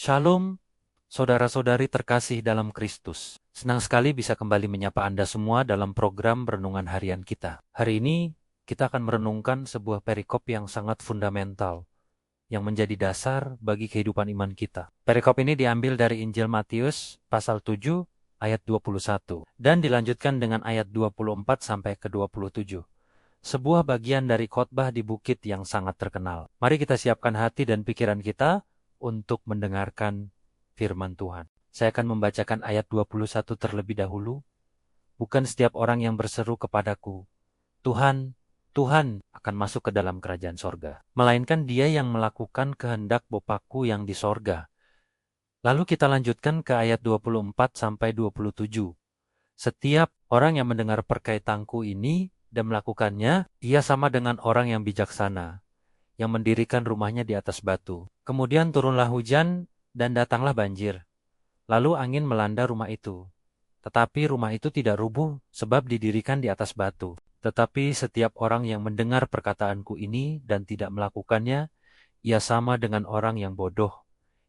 Shalom, saudara-saudari terkasih dalam Kristus. Senang sekali bisa kembali menyapa Anda semua dalam program Renungan Harian kita. Hari ini kita akan merenungkan sebuah perikop yang sangat fundamental, yang menjadi dasar bagi kehidupan iman kita. Perikop ini diambil dari Injil Matius pasal 7 ayat 21 dan dilanjutkan dengan ayat 24 sampai ke 27. Sebuah bagian dari khotbah di bukit yang sangat terkenal. Mari kita siapkan hati dan pikiran kita untuk mendengarkan firman Tuhan. Saya akan membacakan ayat 21 terlebih dahulu. Bukan setiap orang yang berseru kepadaku, Tuhan, Tuhan, akan masuk ke dalam kerajaan sorga, melainkan dia yang melakukan kehendak Bapakku yang di sorga. Lalu kita lanjutkan ke ayat 24 sampai 27. Setiap orang yang mendengar perkaitanku ini dan melakukannya, ia sama dengan orang yang bijaksana, yang mendirikan rumahnya di atas batu. Kemudian turunlah hujan dan datanglah banjir. Lalu angin melanda rumah itu. Tetapi rumah itu tidak rubuh sebab didirikan di atas batu. Tetapi setiap orang yang mendengar perkataanku ini dan tidak melakukannya, ia sama dengan orang yang bodoh,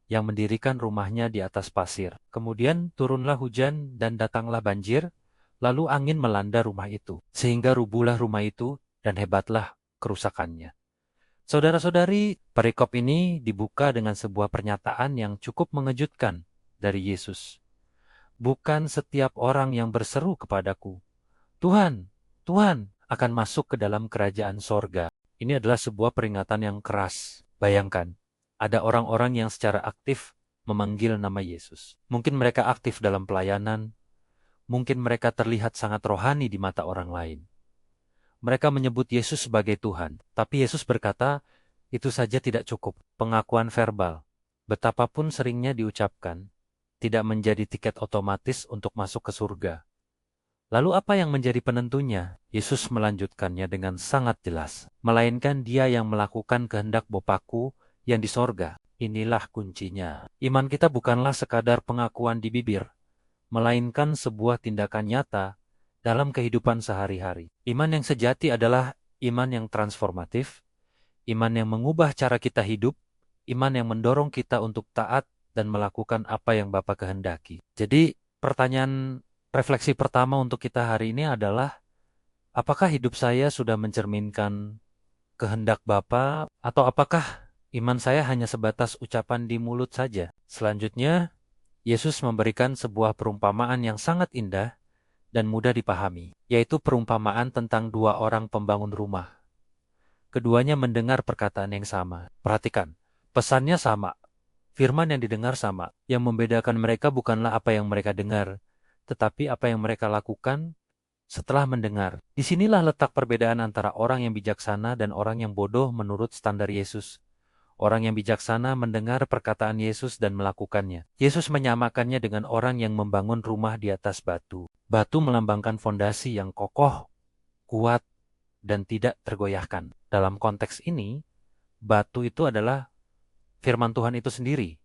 yang mendirikan rumahnya di atas pasir. Kemudian turunlah hujan dan datanglah banjir, lalu angin melanda rumah itu, sehingga rubuhlah rumah itu dan hebatlah kerusakannya. Saudara-saudari, perikop ini dibuka dengan sebuah pernyataan yang cukup mengejutkan dari Yesus. Bukan setiap orang yang berseru kepadaku, Tuhan, Tuhan, akan masuk ke dalam kerajaan sorga. Ini adalah sebuah peringatan yang keras. Bayangkan, ada orang-orang yang secara aktif memanggil nama Yesus. Mungkin mereka aktif dalam pelayanan, mungkin mereka terlihat sangat rohani di mata orang lain. Mereka menyebut Yesus sebagai Tuhan, tapi Yesus berkata, itu saja tidak cukup. Pengakuan verbal, betapapun seringnya diucapkan, tidak menjadi tiket otomatis untuk masuk ke surga. Lalu apa yang menjadi penentunya? Yesus melanjutkannya dengan sangat jelas. Melainkan dia yang melakukan kehendak Bapakku yang di sorga. Inilah kuncinya. Iman kita bukanlah sekadar pengakuan di bibir, melainkan sebuah tindakan nyata dalam kehidupan sehari-hari. Iman yang sejati adalah iman yang transformatif, iman yang mengubah cara kita hidup, iman yang mendorong kita untuk taat dan melakukan apa yang Bapa kehendaki. Jadi, pertanyaan refleksi pertama untuk kita hari ini adalah, apakah hidup saya sudah mencerminkan kehendak Bapa, atau apakah iman saya hanya sebatas ucapan di mulut saja? Selanjutnya, Yesus memberikan sebuah perumpamaan yang sangat indah dan mudah dipahami, yaitu perumpamaan tentang dua orang pembangun rumah. Keduanya mendengar perkataan yang sama. Perhatikan, pesannya sama, firman yang didengar sama. Yang membedakan mereka bukanlah apa yang mereka dengar, tetapi apa yang mereka lakukan setelah mendengar. Disinilah letak perbedaan antara orang yang bijaksana dan orang yang bodoh menurut standar Yesus. Orang yang bijaksana mendengar perkataan Yesus dan melakukannya. Yesus menyamakannya dengan orang yang membangun rumah di atas batu. Batu melambangkan fondasi yang kokoh, kuat, dan tidak tergoyahkan. Dalam konteks ini, batu itu adalah firman Tuhan itu sendiri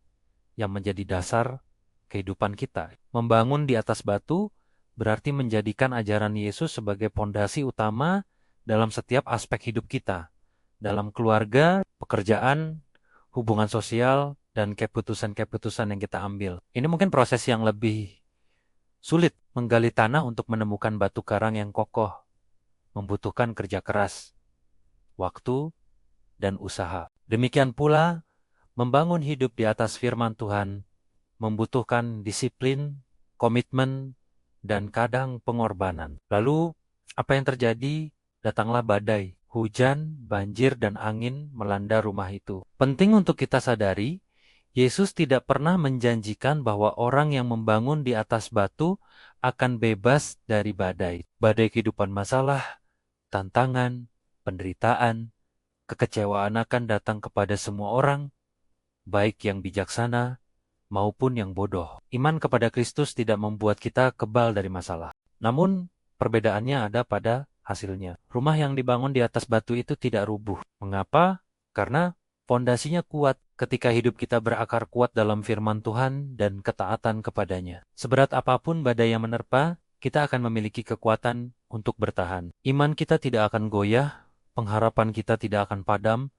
yang menjadi dasar kehidupan kita. Membangun di atas batu berarti menjadikan ajaran Yesus sebagai fondasi utama dalam setiap aspek hidup kita. Dalam keluarga, pekerjaan, hubungan sosial, dan keputusan-keputusan yang kita ambil. Ini mungkin proses yang lebih sulit, menggali tanah untuk menemukan batu karang yang kokoh, membutuhkan kerja keras, waktu, dan usaha. Demikian pula, membangun hidup di atas firman Tuhan membutuhkan disiplin, komitmen, dan kadang pengorbanan. Lalu, apa yang terjadi? Datanglah badai. Hujan, banjir, dan angin melanda rumah itu. Penting untuk kita sadari, Yesus tidak pernah menjanjikan bahwa orang yang membangun di atas batu akan bebas dari badai. Badai kehidupan masalah, tantangan, penderitaan, kekecewaan akan datang kepada semua orang, baik yang bijaksana maupun yang bodoh. Iman kepada Kristus tidak membuat kita kebal dari masalah. Namun, perbedaannya ada pada hasilnya. Rumah yang dibangun di atas batu itu tidak rubuh. Mengapa? Karena fondasinya kuat ketika hidup kita berakar kuat dalam firman Tuhan dan ketaatan kepadanya. Seberat apapun badai yang menerpa, kita akan memiliki kekuatan untuk bertahan. Iman kita tidak akan goyah, pengharapan kita tidak akan padam,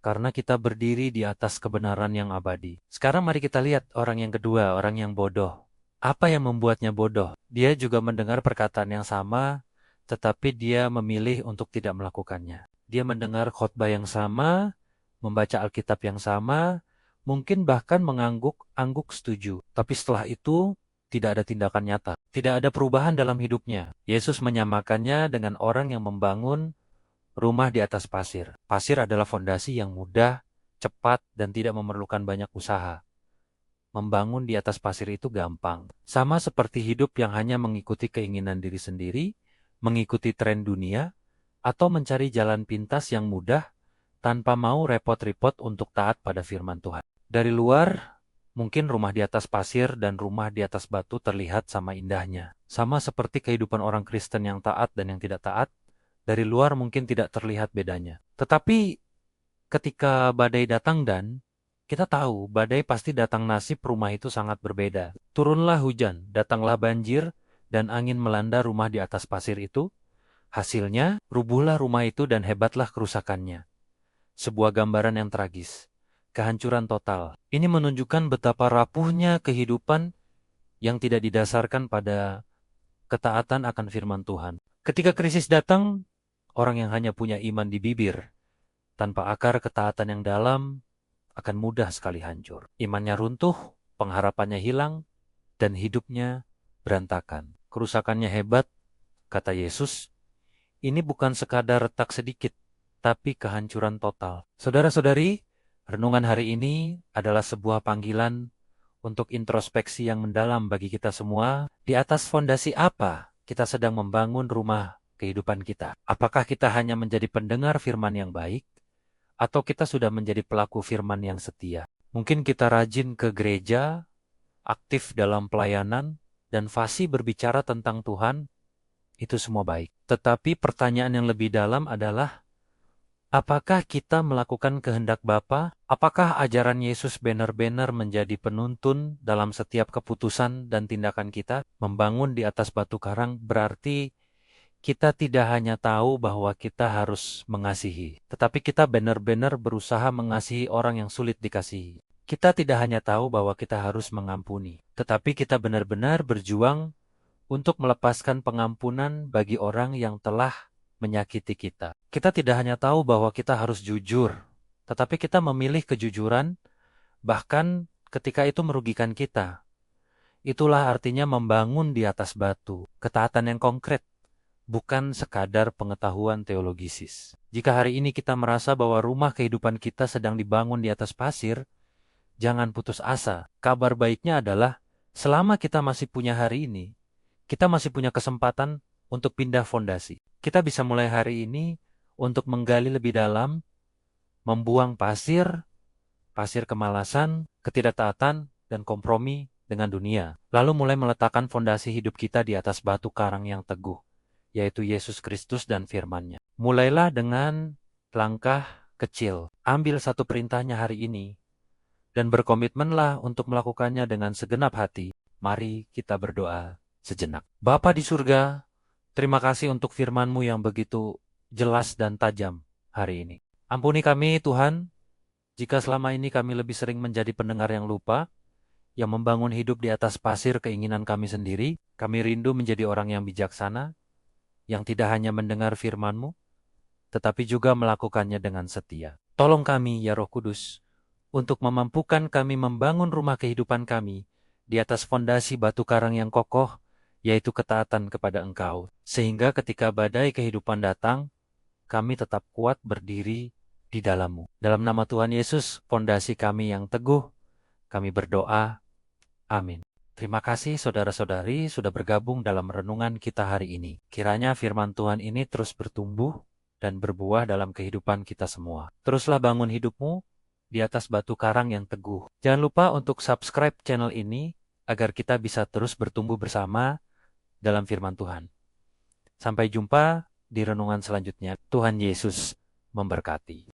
karena kita berdiri di atas kebenaran yang abadi. Sekarang mari kita lihat orang yang kedua, orang yang bodoh. Apa yang membuatnya bodoh? Dia juga mendengar perkataan yang sama, tetapi dia memilih untuk tidak melakukannya. Dia mendengar khotbah yang sama, membaca Alkitab yang sama, mungkin bahkan mengangguk-angguk setuju. Tapi setelah itu, tidak ada tindakan nyata. Tidak ada perubahan dalam hidupnya. Yesus menyamakannya dengan orang yang membangun rumah di atas pasir. Pasir adalah fondasi yang mudah, cepat, dan tidak memerlukan banyak usaha. Membangun di atas pasir itu gampang. Sama seperti hidup yang hanya mengikuti keinginan diri sendiri, mengikuti tren dunia, atau mencari jalan pintas yang mudah tanpa mau repot-repot untuk taat pada firman Tuhan. Dari luar, mungkin rumah di atas pasir dan rumah di atas batu terlihat sama indahnya. Sama seperti kehidupan orang Kristen yang taat dan yang tidak taat, dari luar mungkin tidak terlihat bedanya. Tetapi ketika badai datang dan kita tahu badai pasti datang, nasib rumah itu sangat berbeda. Turunlah hujan, datanglah banjir, dan angin melanda rumah di atas pasir itu. Hasilnya, rubuhlah rumah itu dan hebatlah kerusakannya. Sebuah gambaran yang tragis. Kehancuran total. Ini menunjukkan betapa rapuhnya kehidupan yang tidak didasarkan pada ketaatan akan firman Tuhan. Ketika krisis datang, orang yang hanya punya iman di bibir, tanpa akar ketaatan yang dalam, akan mudah sekali hancur. Imannya runtuh, pengharapannya hilang, dan hidupnya berantakan. Kerusakannya hebat, kata Yesus. Ini bukan sekadar retak sedikit, tapi kehancuran total. Saudara-saudari, renungan hari ini adalah sebuah panggilan untuk introspeksi yang mendalam bagi kita semua. Di atas fondasi apa kita sedang membangun rumah kehidupan kita? Apakah kita hanya menjadi pendengar firman yang baik, atau kita sudah menjadi pelaku firman yang setia? Mungkin kita rajin ke gereja, aktif dalam pelayanan, dan fasih berbicara tentang Tuhan. Itu semua baik. Tetapi pertanyaan yang lebih dalam adalah, apakah kita melakukan kehendak Bapa? Apakah ajaran Yesus benar-benar menjadi penuntun dalam setiap keputusan dan tindakan kita? Membangun di atas batu karang berarti kita tidak hanya tahu bahwa kita harus mengasihi, tetapi kita benar-benar berusaha mengasihi orang yang sulit dikasihi. Kita tidak hanya tahu bahwa kita harus mengampuni, tetapi kita benar-benar berjuang untuk melepaskan pengampunan bagi orang yang telah menyakiti kita. Kita tidak hanya tahu bahwa kita harus jujur, tetapi kita memilih kejujuran bahkan ketika itu merugikan kita. Itulah artinya membangun di atas batu, ketaatan yang konkret, bukan sekadar pengetahuan teologisis. Jika hari ini kita merasa bahwa rumah kehidupan kita sedang dibangun di atas pasir, jangan putus asa. Kabar baiknya adalah, selama kita masih punya hari ini, kita masih punya kesempatan untuk pindah fondasi. Kita bisa mulai hari ini untuk menggali lebih dalam, membuang pasir kemalasan, ketidaktaatan, dan kompromi dengan dunia. Lalu mulai meletakkan fondasi hidup kita di atas batu karang yang teguh, yaitu Yesus Kristus dan firman-Nya. Mulailah dengan langkah kecil. Ambil satu perintahnya hari ini, dan berkomitmenlah untuk melakukannya dengan segenap hati. Mari kita berdoa sejenak. Bapa di surga, terima kasih untuk firman-Mu yang begitu jelas dan tajam hari ini. Ampuni kami Tuhan, jika selama ini kami lebih sering menjadi pendengar yang lupa, yang membangun hidup di atas pasir keinginan kami sendiri. Kami rindu menjadi orang yang bijaksana, yang tidak hanya mendengar firman-Mu, tetapi juga melakukannya dengan setia. Tolong kami, ya Roh Kudus, untuk memampukan kami membangun rumah kehidupan kami di atas fondasi batu karang yang kokoh, yaitu ketaatan kepada Engkau. Sehingga ketika badai kehidupan datang, kami tetap kuat berdiri di dalam-Mu. Dalam nama Tuhan Yesus, fondasi kami yang teguh, kami berdoa. Amin. Terima kasih saudara-saudari sudah bergabung dalam renungan kita hari ini. Kiranya firman Tuhan ini terus bertumbuh dan berbuah dalam kehidupan kita semua. Teruslah bangun hidupmu di atas batu karang yang teguh. Jangan lupa untuk subscribe channel ini agar kita bisa terus bertumbuh bersama dalam firman Tuhan. Sampai jumpa di renungan selanjutnya. Tuhan Yesus memberkati.